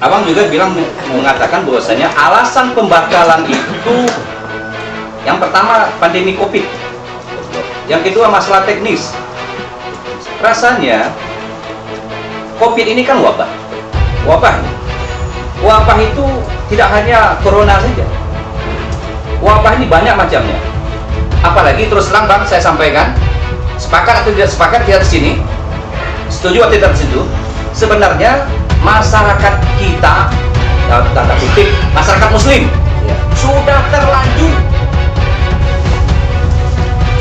Abang juga mengatakan bahwasanya alasan pembatalan itu yang pertama pandemi COVID, yang kedua masalah teknis. Rasanya COVID ini kan wabah. Wabah itu tidak hanya corona saja. Wabah ini banyak macamnya. Apalagi terus terang Bang, saya sampaikan, sepakat atau tidak sepakat kita di sini, setuju atau tidak setuju, sebenarnya masyarakat kita, tanda kutip, masyarakat muslim sudah terlanjur.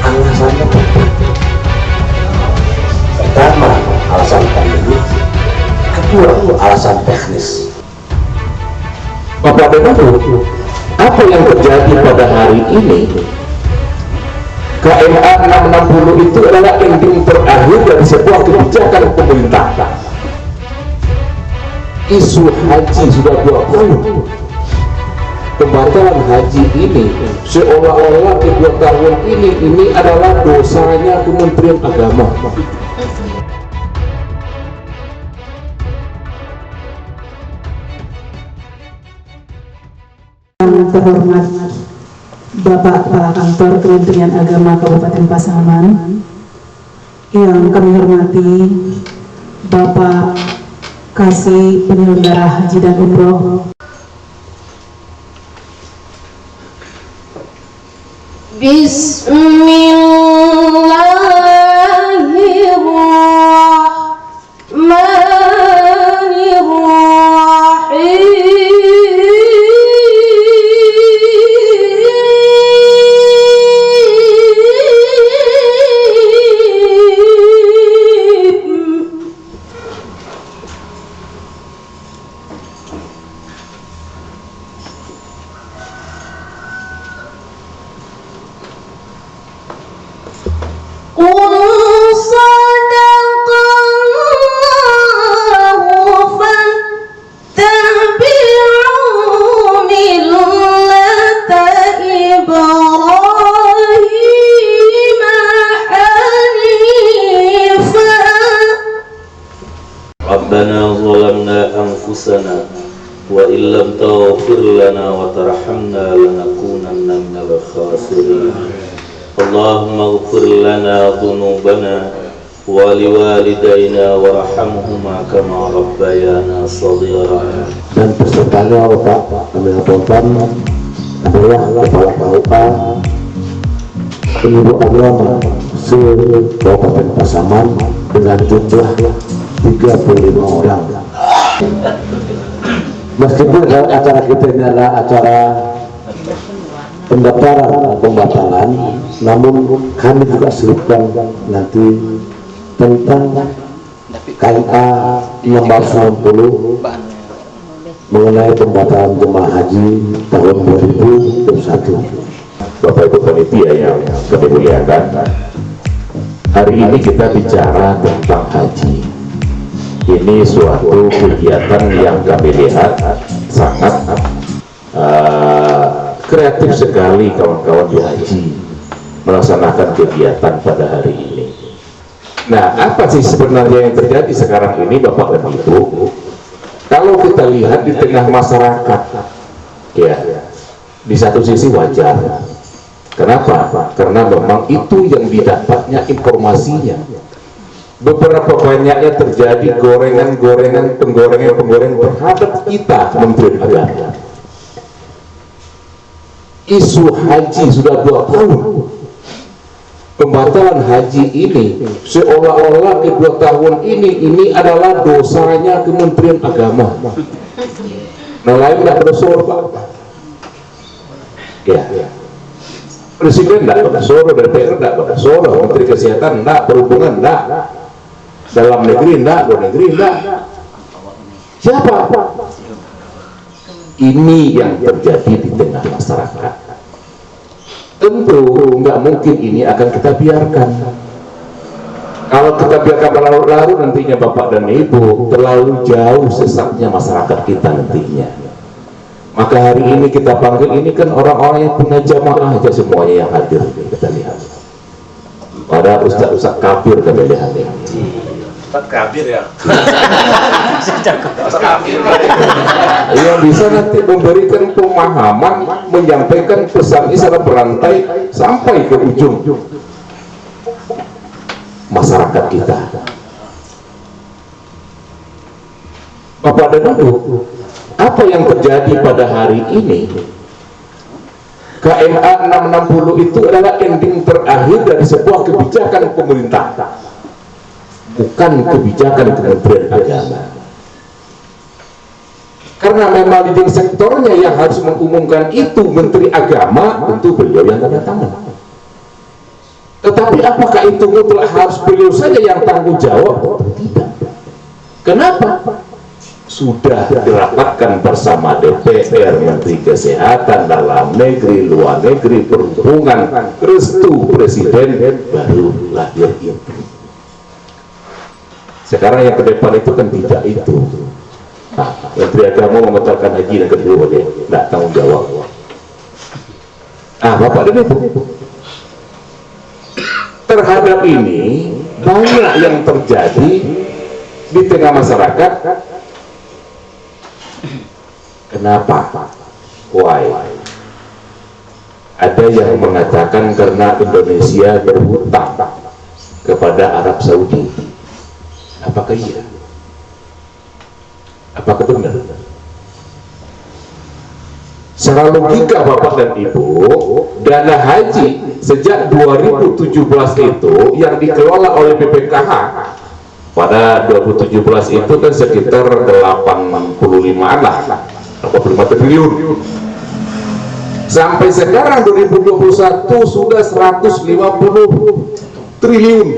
Alasannya pertama alasan pandemi, kedua alasan teknis. Bapak dan Ibu, apa yang terjadi pada hari ini? KMA 660 itu adalah ending terakhir dari sebuah kebijakan pemerintah. Isu haji sudah 2 tahun. Pembatalan haji ini seolah-olah kedua tahun ini adalah dosanya Kementerian Agama. Yang terhormat Bapak Kepala Kantor Kementerian Agama Kabupaten Pasaman, yang kami hormati Bapak Kasih Penyelenggara Haji dan Umroh, Rabbana zalamna anfusana wa illam taghfir lana wa tarhamna lanakunanna minal khasirin. Allahumma ighfir lana dhunubana wa liwalidayna warhamhuma kama rabbayana shaghira. Dan pesertanya Bapak kami laporkan adalah Kepala KUA Penyuluh Agama se-Kabupaten Pasaman dengan jumlah 35 orang. Meskipun acara kita ini adalah acara pendaftaran pembatalan, namun kami juga selipkan nanti tentang KMA 660 mengenai pembatalan jemaah haji tahun 2021. Bapak Ibu panitia yang kami muliakan, hari ini kita bicara tentang haji. Ini suatu kegiatan yang kami lihat sangat kreatif sekali kawan-kawan di haji melaksanakan kegiatan pada hari ini. Nah, apa sih sebenarnya yang terjadi sekarang ini Bapak dan Ibu? Kalau kita lihat di tengah masyarakat, ya, di satu sisi wajar. Kenapa? Karena memang itu yang didapatnya informasinya. Beberapa banyaknya terjadi gorengan-gorengan, penggorengan terhadap kita Kementerian Agama. Isu haji sudah 2 tahun. Pembatalan haji ini seolah-olah kedua tahun ini adalah dosanya Kementerian Agama. Nah, lain tidak berdosa, Pak. Ya. Presiden tidak berdosa, DPR tidak berdosa, Menteri Kesehatan tidak, Perhubungan tidak, dalam negeri tidak, luar negeri tidak. Siapa? Ini yang terjadi di tengah masyarakat. Tentu nggak mungkin ini akan kita biarkan. Kalau kita biarkan berlarut-larut, nantinya Bapak dan Ibu terlalu jauh sesatnya masyarakat kita nantinya. Maka hari ini kita panggil, ini kan orang-orang yang punya jamaah aja semuanya yang hadir, kita lihat. Pada ustaz-ustaz kafir kita lihat. Ustaz Kabir ya. Yang bisa nanti memberikan pemahaman, menyampaikan pesan secara berantai sampai ke ujung masyarakat kita. Bapak dan Ibu, apa yang terjadi pada hari ini? KMA 660 itu adalah ending terakhir dari sebuah kebijakan pemerintah, bukan kebijakan Kementerian Agama. Karena memang leading sektornya yang harus mengumumkan itu Menteri Agama, tentu beliau yang tanda tangan. Tetapi apakah itu mutlak harus beliau saja yang tanggung jawab? Tidak. Kenapa? Sudah dirapatkan bersama DPR, Menteri Kesehatan, Dalam Negeri, Luar Negeri, Perhubungan, restu Presiden, baru lahir itu. Sekarang yang ke depan itu kan tidak itu. Nah, Menteri Agama membatalkan haji dan kedua dia tidak tanggung jawab. Bapak dan Ibu, terhadap ini banyak yang terjadi di tengah masyarakat. Kenapa? Why? Ada yang mengatakan karena Indonesia berhutang kepada Arab Saudi. Apakah iya? Apakah benar? Secara logika Bapak dan Ibu, dana haji sejak 2017 itu yang dikelola oleh BPKH pada 2017 itu kan sekitar 85-an lah, 85 triliun. Sampai sekarang 2021 sudah 150 triliun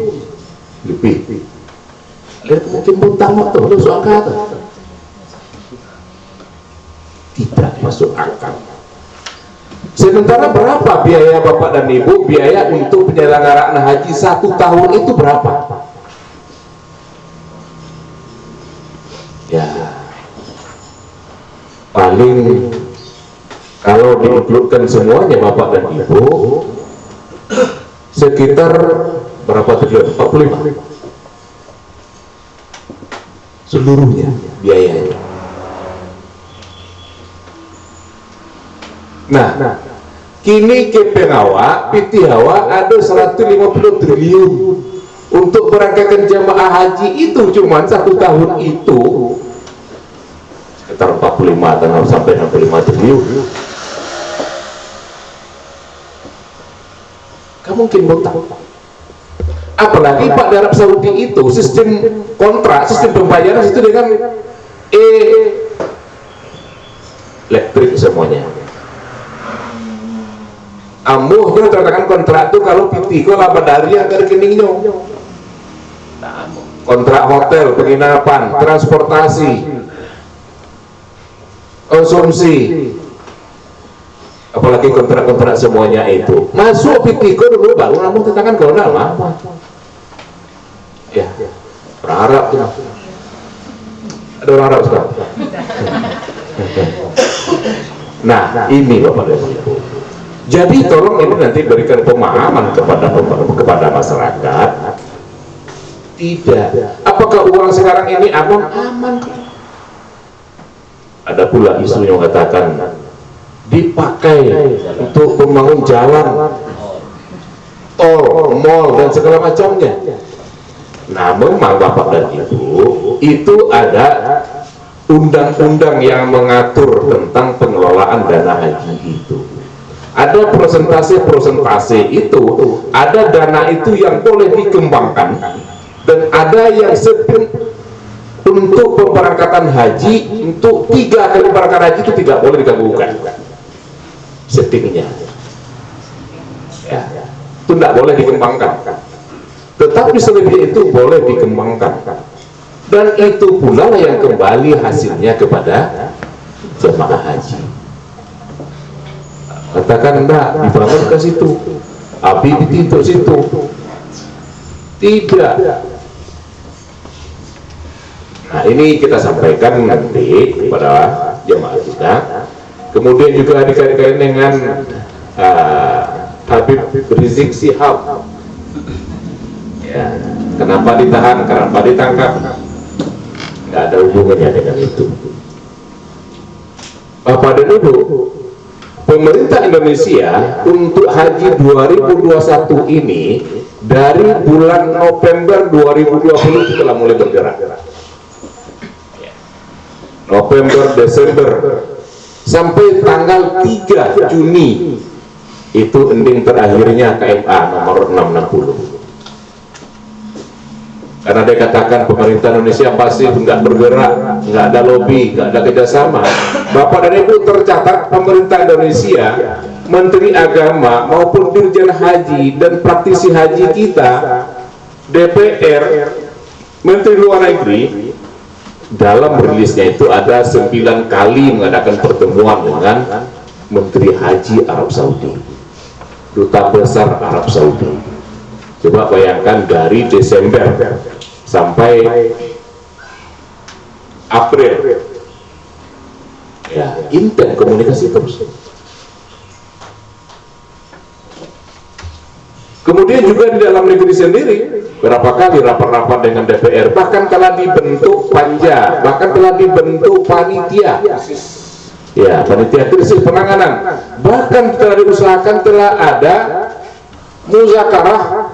lebih. Lihat mungkin butang waktu ada soal kata tidak masuk akal. Sementara berapa biaya Bapak dan Ibu, biaya untuk penyelenggaraan haji 1 tahun itu berapa? Ya paling kalau diinkludkan semuanya Bapak dan Ibu sekitar berapa triliun? 45 seluruhnya biayanya. Nah, kini KP Hawa, PT Hawa ada 150 triliun untuk berangkatkan jamaah haji itu cuma 1 tahun itu sekitar 45 atau sampai 65 triliun. Kamu mungkin botak. Apalagi Pak di Arab Saudi itu sistem kontrak, sistem pembayaran itu dengan elektrik semuanya. Amuh dia terkatakan kontrak itu kalau pitiko lah badari yang ke rekeningnya. Kontrak hotel, penginapan, transportasi, konsumsi, apalagi kontrak-kontrak semuanya itu masuk pitiko dulu baru namun tentang kontrak apa? Ya, orang Arab tuh. Ada orang Arab sekarang. Nah, ini Bapak dan Ibu. Jadi tolong ini nanti berikan pemahaman kepada masyarakat. Tidak. Apakah uang sekarang ini aman? Aman. Ada pula isu yang mengatakan dipakai untuk membangun jalan, tol, mal dan segala macamnya. Nah, memang Bapak dan Ibu, itu ada undang-undang yang mengatur tentang pengelolaan dana haji itu. Ada persentase itu, ada dana itu yang boleh dikembangkan dan ada yang untuk pemberangkatan haji, untuk 3 kali pemberangkatan haji itu tidak boleh digabungkan settingnya ya, itu tidak boleh dikembangkan, tetapi selebih itu boleh dikembangkan dan itu pula yang kembali hasilnya kepada jemaah haji. Katakan enggak, dibangun ke situ, api untuk situ. Tidak. Nah, ini kita sampaikan nanti kepada jemaah kita. Kemudian juga dikait-kaitkan dengan Habib Rizik Sihab. Ya, kenapa ditahan, kenapa ditangkap? Nggak ada hubungannya dengan itu. Bapak dan Ibu, pemerintah Indonesia untuk haji 2021 ini dari bulan November 2020 itu telah mulai bergerak. November, Desember sampai tanggal 3 Juni itu ending terakhirnya KMA nomor 660. Karena dia katakan pemerintah Indonesia pasti nggak bergerak, nggak ada lobby, nggak ada kerjasama. Bapak dan Ibu, tercatat pemerintah Indonesia, Menteri Agama maupun Dirjen Haji dan praktisi haji kita, DPR, Menteri Luar Negeri, dalam rilisnya itu ada 9 kali mengadakan pertemuan dengan Menteri Haji Arab Saudi, Duta Besar Arab Saudi. Coba bayangkan dari Desember sampai April, ya intens komunikasi terus. Kemudian juga di dalam negeri sendiri berapa kali rapat-rapat dengan DPR, bahkan telah dibentuk panja, bahkan telah dibentuk panitia, ya panitia krisis penanganan, bahkan telah diusahakan telah ada muzakarah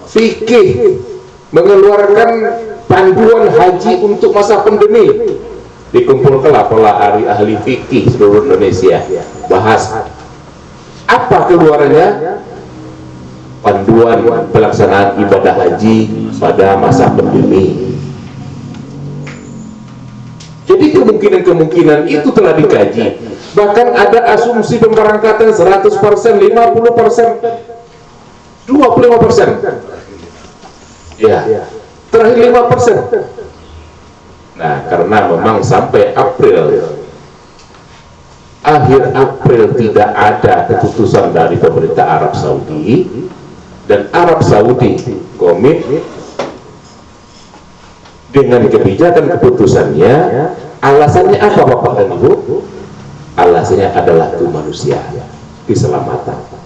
fikih mengeluarkan panduan haji untuk masa pandemi. Dikumpulkanlah para ahli fikih seluruh Indonesia, bahas apa keluarannya, panduan pelaksanaan ibadah haji pada masa pandemi. Jadi kemungkinan-kemungkinan itu telah dikaji, bahkan ada asumsi pemberangkatan 100%, 50%, 25%, ya, terakhir 5%. Nah, karena memang sampai akhir April tidak ada keputusan dari pemerintah Arab Saudi, dan Arab Saudi komit dengan kebijakan keputusannya. Alasannya apa Bapak dan Ibu? Alasannya adalah kemanusiaan, keselamatan.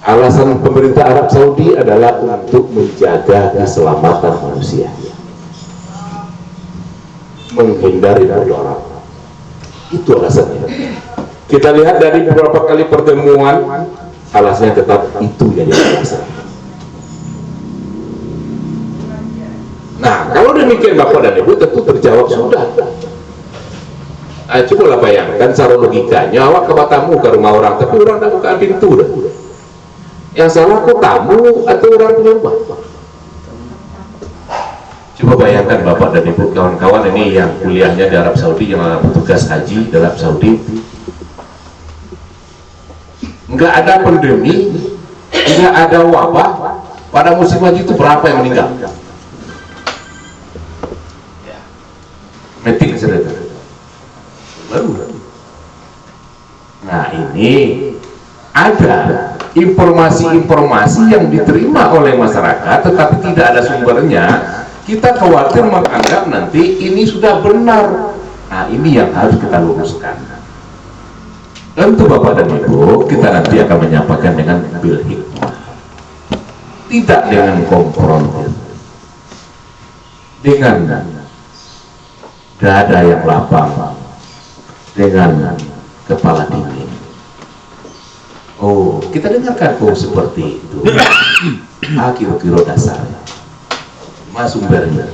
Alasan pemerintah Arab Saudi adalah untuk menjaga keselamatan manusia, menghindari mudarat. Itu alasannya. Kita lihat dari beberapa kali pertemuan, alasannya tetap itu yang dilaksanakan. Nah, kalau demikian Bapak dan Ibu tentu terjawab sudah. Nah, cobalah bayangkan secara logikanya, awak ke Batammu ke rumah orang, tapi orang tak buka pintu dah. Yang salah kok tamu atau orang punya rumah? Coba bayangkan Bapak dan Ibu, kawan-kawan ini yang kuliahnya di Arab Saudi, yang petugas haji di Arab Saudi, nggak ada pandemi, nggak ada wabah, pada musim haji itu berapa yang meninggal? Metik saudara. Baru. Nah, ini ada informasi-informasi yang diterima oleh masyarakat tetapi tidak ada sumbernya. Kita khawatir menganggap nanti ini sudah benar. Nah, ini yang harus kita luruskan. Tentu Bapak dan Ibu, kita nanti akan menyampaikan dengan bil hikmah, tidak dengan kompromi, dengan dada yang lapang, dengan kepala dingin. Oh, kita dengarkan kok seperti itu. Kira-kira dasarnya, sumbernya.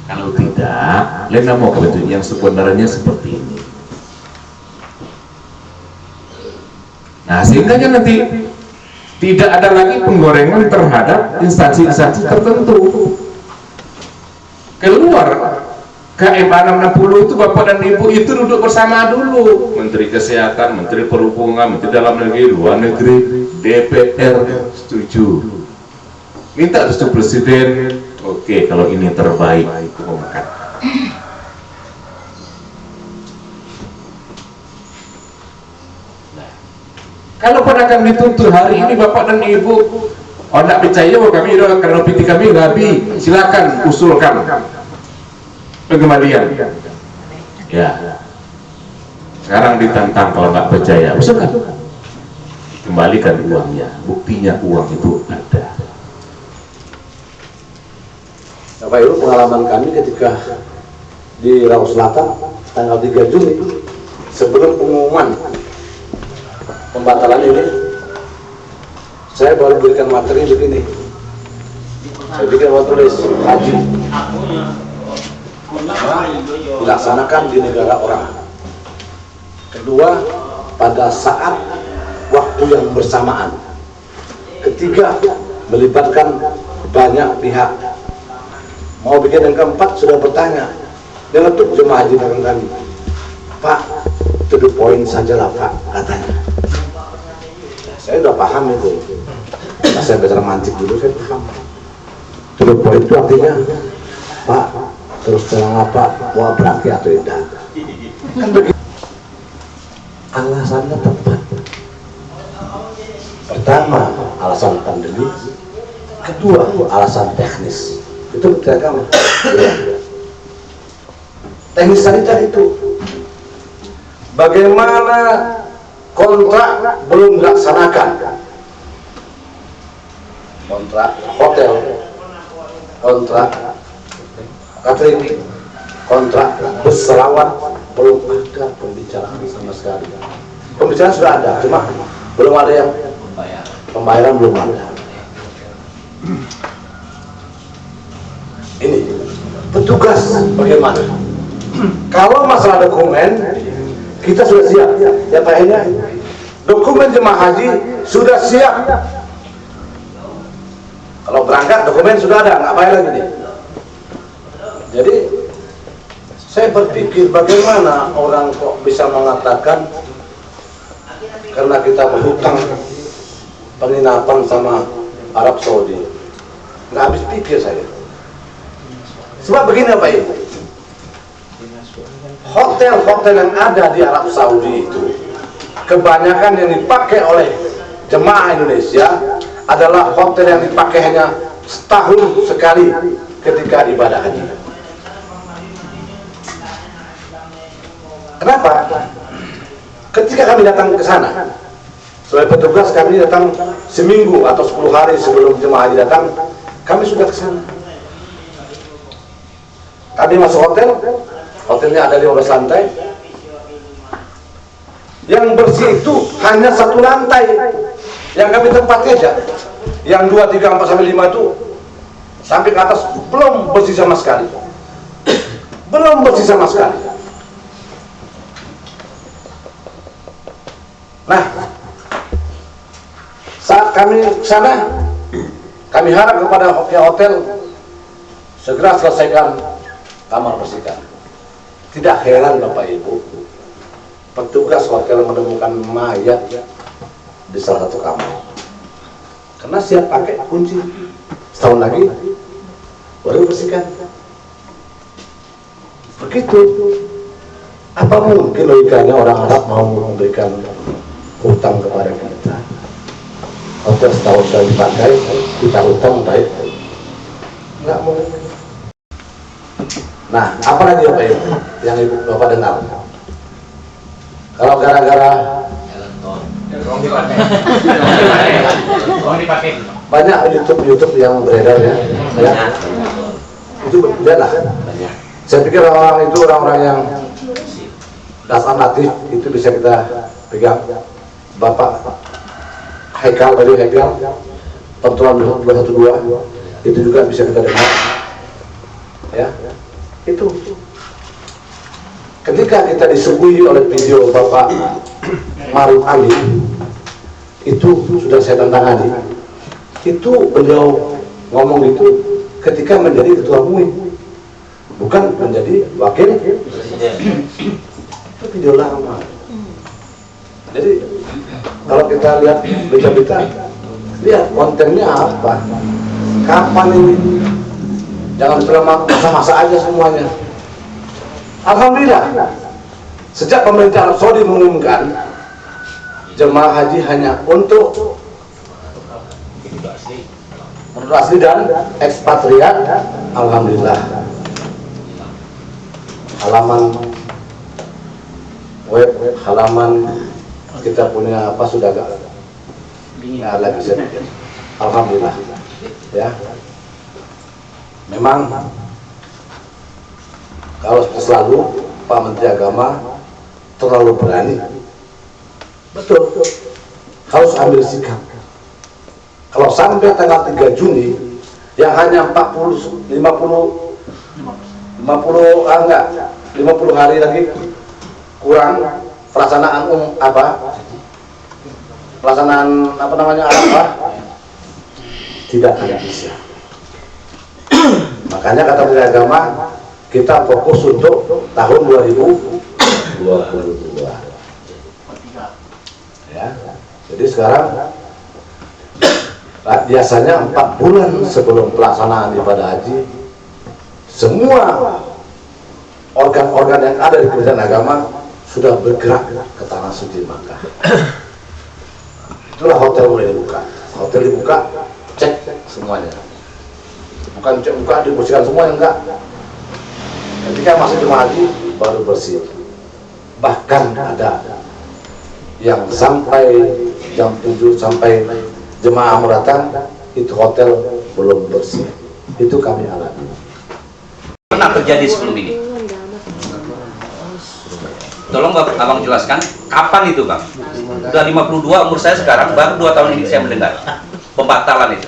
Kalau tidak, Lena mau kebetulan yang sebenarnya seperti ini. Nah, sehingga nanti tidak ada lagi penggorengan terhadap instansi-instansi tertentu. Keluar KMA 660 itu Bapak dan Ibu itu duduk bersama dulu, Menteri Kesehatan, Menteri Perhubungan, Menteri Dalam Negeri, Luar Negeri, DPR setuju, minta restu Presiden. Oke, kalau ini terbaik umumkan. Kalau pada kami dituntut hari ini Bapak dan Ibu, oh tidak percaya bahwa kami karena PT kami Nabi, silakan usulkan pengembalian. Ya, sekarang ditantang kalau nggak percaya, usulkan. kembalikan uangnya, buktinya uang itu ada. Bapak Ibu, pengalaman kami ketika di Riau Selatan tanggal 3 Juni sebelum pengumuman pembatalan ini, saya baru berikan materi begini. Saya bikin tulis haji dilaksanakan di negara orang. Kedua, pada saat waktu yang bersamaan. Ketiga, melibatkan banyak pihak. Mau bikin yang keempat, sudah bertanya dia untuk jemaah haji bareng kami, Pak, to the point saja lah Pak, katanya. Saya udah paham itu. Nah, saya belajar mancing dulu, saya paham. To the point itu artinya, Pak, terus terang apa, wah berarti atau tidak. Kan begitu. Alasannya tepat. Pertama, alasan pandemi. Kedua, alasan teknis. Itu beragam. Teknis saniter itu. Bagaimana kontrak belum dilaksanakan? Kontrak hotel, kontrak catering, kontrak bus selawat, belum ada pembicaraan sama sekali. Pembicaraan sudah ada, cuma belum ada yang pembayaran belum ada. Ini petugas bagaimana? Kalau masalah dokumen kita sudah siap, ya Pak Enya. Dokumen jemaah haji sudah siap. Kalau berangkat dokumen sudah ada, nggak bayar lagi nih. Jadi saya berpikir bagaimana orang kok bisa mengatakan karena kita berhutang penginapan sama Arab Saudi. Nggak habis pikir saya. Sebab begini Pak Ibu, hotel-hotel yang ada di Arab Saudi itu kebanyakan yang dipakai oleh jemaah Indonesia adalah hotel yang dipakai hanya setahun sekali ketika ibadah haji. Kenapa? Ketika kami datang ke sana sebagai petugas, kami datang seminggu atau 10 hari sebelum jemaah haji datang, kami sudah ke sana. Kami masuk hotel, hotelnya ada 15 lantai. Yang bersih itu hanya 1 lantai. Yang kami tempati aja. Yang 2, 3, 4, sampai 5 itu sampai ke atas belum bersih sama sekali. Belum bersih sama sekali. Nah, saat kami ke sana, kami harap kepada hotel segera selesaikan kamar bersihkan. Tidak heran Bapak Ibu, petugas hotel menemukan mayat di salah satu kamar. Karena siap pakai kunci. Setahun lagi baru bersihkan. Begitu. Apa mungkin logikanya orang Arab mau memberikan hutang kepada kita? Hotel setahun sekali dipakai, kita hutang baik? Enggak mungkin. Nah, apa lagi Bapak Ibu yang Ibu Bapak dengar? Kalau gara-gara banyak YouTube yang beredar ya, itu berbeda lah. Saya pikir orang-orang itu orang-orang yang dasar natif itu bisa kita pegang. Bapak Haikal tadi Haikal, Pertuan 212 itu juga bisa kita dengar. Ya. Itu ketika kita disuguhi oleh video Bapak Maruf Ali, itu sudah saya tantangani. Itu beliau ngomong itu ketika menjadi ketua MUI, bukan menjadi wakil presiden. Itu video lama. Jadi kalau kita lihat berita-berita, lihat kontennya apa, kapan ini. Jangan selama masa-masa aja semuanya. Alhamdulillah, sejak pemerintah Arab Saudi mengumumkan jemaah haji hanya untuk penduduk asli dan ekspatriat, alhamdulillah. Halaman web, halaman kita punya apa sudah agak nggak ada lagi sedikit. Alhamdulillah. Ya. Memang kalau selalu Pak Menteri Agama terlalu berani. Betul. Harus ambil sikap. Kalau sampai tanggal 3 Juni yang hanya 50 hari lagi kurang pelaksanaan Arafah tidak akan bisa. Makanya kata Menteri Agama, kita fokus untuk tahun 2022. Ya. Jadi sekarang biasanya 4 bulan sebelum pelaksanaan ibadah haji, semua organ-organ yang ada di Kementerian Agama sudah bergerak ke tanah suci Makkah. Itulah hotel mulai dibuka. Hotel dibuka, cek semuanya. Bukan cek buka dibersihkan semuanya, enggak. Ketika masuk jemaah haji baru bersih. Bahkan ada yang sampai jam 7 sampai jemaah mau datang itu hotel belum bersih. Itu kami alami. Pernah terjadi sebelum ini? Tolong Abang jelaskan, kapan itu Bang? Udah 52 umur saya sekarang, baru 2 tahun ini saya mendengar pembatalan itu.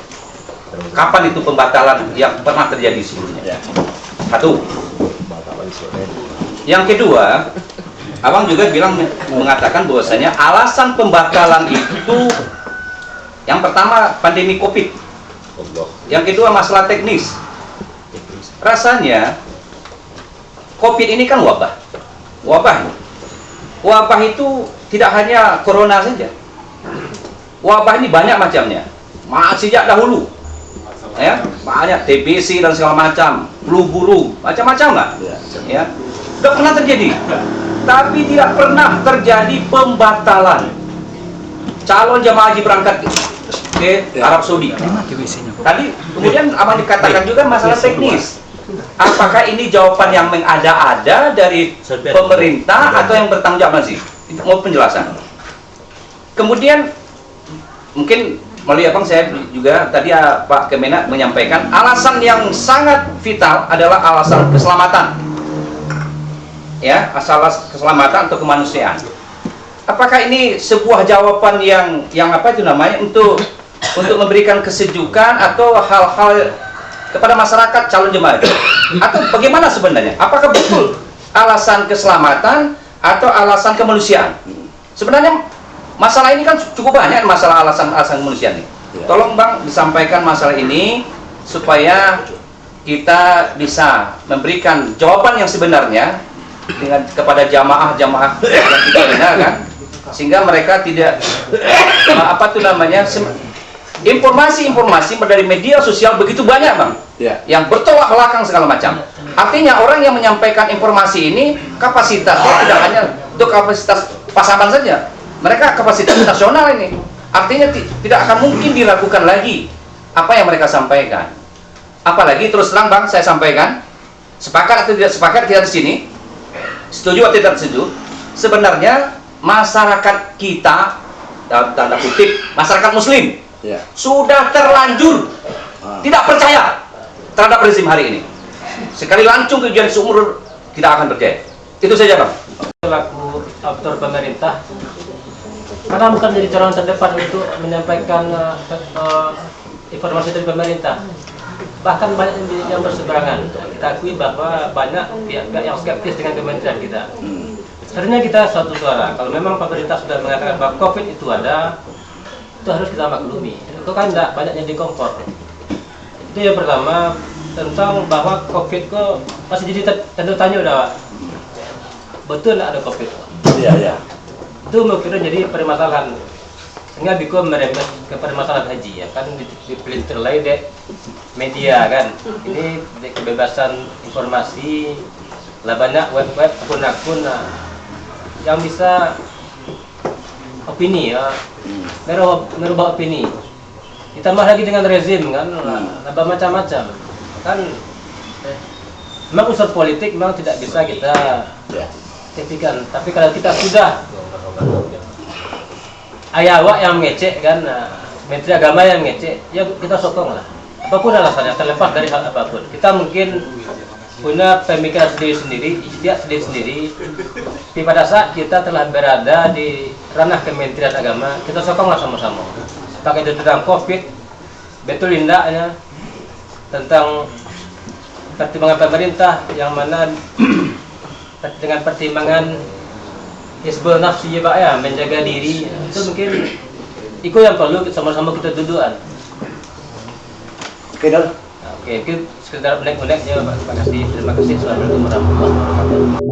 Kapan itu pembatalan yang pernah terjadi sebelumnya? Satu. Yang kedua, Abang juga mengatakan bahwasanya alasan pembatalan itu yang pertama pandemi Covid, yang kedua masalah teknis. Rasanya Covid ini kan wabah. Wabah itu tidak hanya corona saja. Wabah ini banyak macamnya. Sejak dahulu, ya, banyak TBC dan segala macam, flu burung, macam-macam lah. Ya, sudah pernah terjadi. Tapi tidak pernah terjadi pembatalan calon jamaah haji berangkat ke Arab Saudi. Tadi kemudian Abang dikatakan juga masalah teknis. Apakah ini jawaban yang mengada-ada dari pemerintah atau yang bertanggung jawab masih? Mau penjelasan. Kemudian mungkin melalui Abang saya juga tadi Pak Kemenak menyampaikan alasan yang sangat vital adalah alasan keselamatan. Ya, asal keselamatan atau kemanusiaan. Apakah ini sebuah jawaban yang apa itu namanya untuk memberikan kesejukan atau hal-hal kepada masyarakat calon jemaah? Atau bagaimana sebenarnya? Apakah betul alasan keselamatan atau alasan kemanusiaan? Sebenarnya masalah ini kan cukup banyak masalah alasan kemanusiaan ini. Tolong Bang disampaikan masalah ini supaya kita bisa memberikan jawaban yang sebenarnya dengan kepada jamaah yang kita dengar kan, sehingga mereka tidak apa itu namanya informasi dari media sosial begitu banyak Bang, yang bertolak belakang segala macam. Artinya orang yang menyampaikan informasi ini kapasitasnya tidak hanya untuk kapasitas Pasaman saja, mereka kapasitas nasional ini. Artinya tidak akan mungkin dilakukan lagi apa yang mereka sampaikan. Apalagi terus terang Bang, saya sampaikan, sepakat atau tidak sepakat kita di sini, setuju atau tidak setuju, sebenarnya masyarakat kita, dalam tanda kutip, masyarakat muslim sudah terlanjur tidak percaya terhadap rezim hari ini. Sekali lancung ujian seumur tidak akan percaya. Itu saja Bang. Selaku aktor pemerintah, karena bukan jadi calon terdepan untuk menyampaikan informasi dari pemerintah. Bahkan banyak yang berseberangan. Kita akui bahwa banyak pihak-pihak yang skeptis dengan kementerian kita. Sebenarnya kita suatu suara. Kalau memang pemerintah sudah mengatakan bahwa COVID itu ada, itu harus kita maklumi. Itu kan tidak banyak yang dikompor. Itu yang pertama, tentang bahwa COVID kok masih jadi tanda tanya udah, betul nggak ada COVID? Iya. Itu mungkin jadi permasalahan. Sehingga Biko merembet ke permasalahan haji ya kan, dipelintir lagi deh media kan. Ini kebebasan informasi, lah banyak web-web akun-akun yang bisa opini ya, merubah opini. Ditambah lagi dengan rezim kan, nambah macam-macam kan. Memang unsur politik memang tidak bisa kita hentikan, tapi kalau kita sudah ayawak yang mengecek kan, Menteri Agama yang ngecek, ya kita sokong lah. Apapun alasannya, terlepas dari hal apapun. Kita mungkin punya pemikiran sendiri-sendiri, ijtihad sendiri-sendiri. Tapi pada saat kita telah berada di ranah Kementerian Agama, kita sokonglah sama-sama. Apakah itu tentang COVID, betul indahnya tentang pertimbangan pemerintah yang mana dengan pertimbangan Hizbul Nafsi ya, menjaga diri, itu mungkin itu yang perlu sama-sama kita dudukan. Oke, Dol. Oke, itu sekedar unek-uneknya Pak. Terima kasih. Assalamualaikum warahmatullahi wabarakatuh.